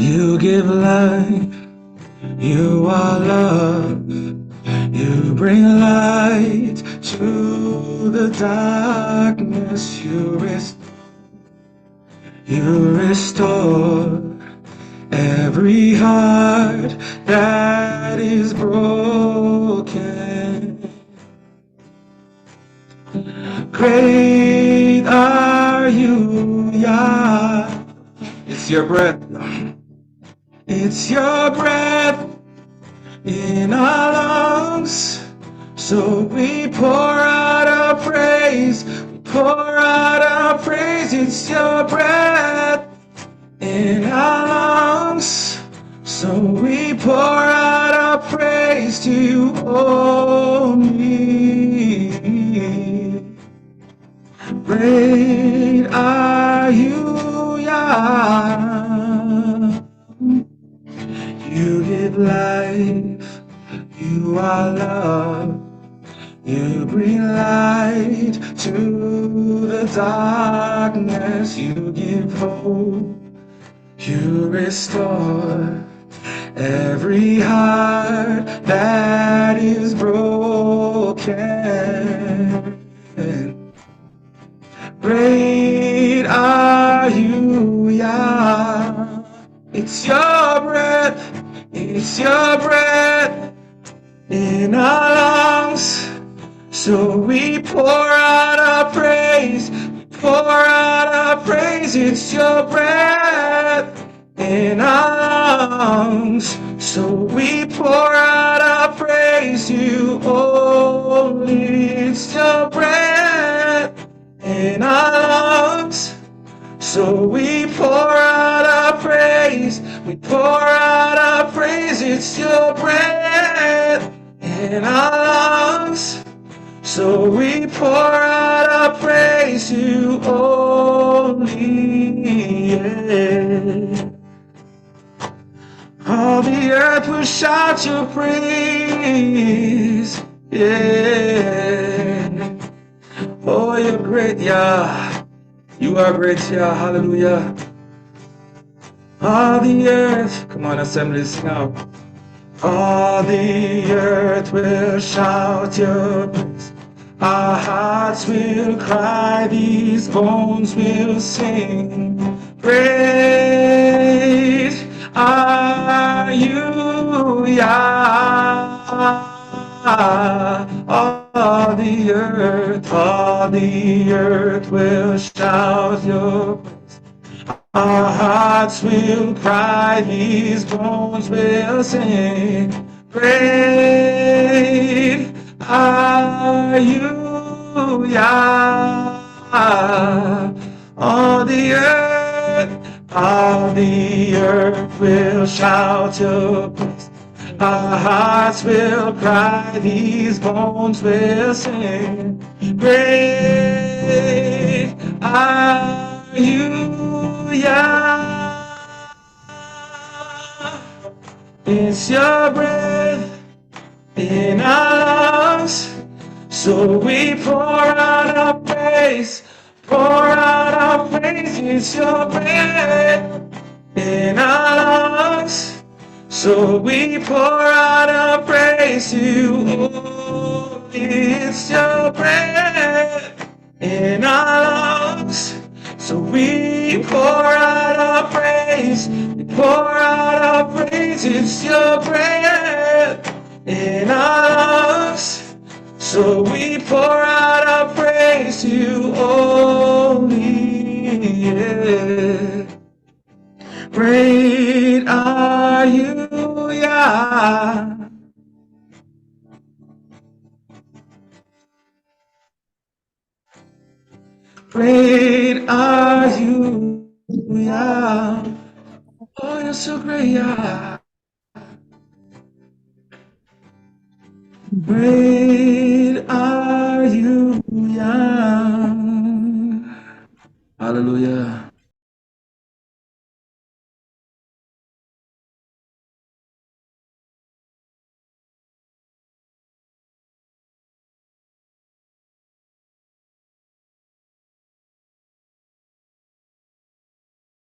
You give life, you are love. You bring light to the darkness. You restore every heart that is broken. Great are you, Yah. It's your breath. It's your breath in our lungs. So we pour out our praise. We pour out our praise. It's your breath in our lungs. So we pour out our praise to you only. Great are you, Yah. You give life, you are love. You bring light to the darkness. You give hope, you restore every heart that is broken. Great are you, Yah. It's your breath in our lungs. So we pour out our praise, we pour out our praise. It's your breath in our lungs. So we pour out our praise to you only. It's your breath in our lungs. So we pour out our praise, we pour out our praise. It's your breath in our lungs. So we pour out our praise to you only. Yeah. All the earth will shout your praise. Yeah. Oh, you're great, Yah. You are great, Yah. Hallelujah. All the earth, come on, Assembly, sing out. All the earth will shout your praise. Our hearts will cry, these bones will sing. Great are you, Yah. All the earth will shout your praise. Our hearts will cry, these bones will sing. Great are you, Yah. All the earth will shout your praise. Our hearts will cry, these bones will sing. Great are you, Yah. It's your breath in our lungs. So we pour out our praise, pour out our praise. It's your breath in our lungs. So we pour out our praise to you. It's your breath in our lungs. So we pour out our praise. We pour out our praise. It's your breath in our lungs. So we pour out our praise to you only. Yeah. Great are you, Yah. Great are you, Yah. Oh, you're so great, Yah. Great are you, Yah. Hallelujah.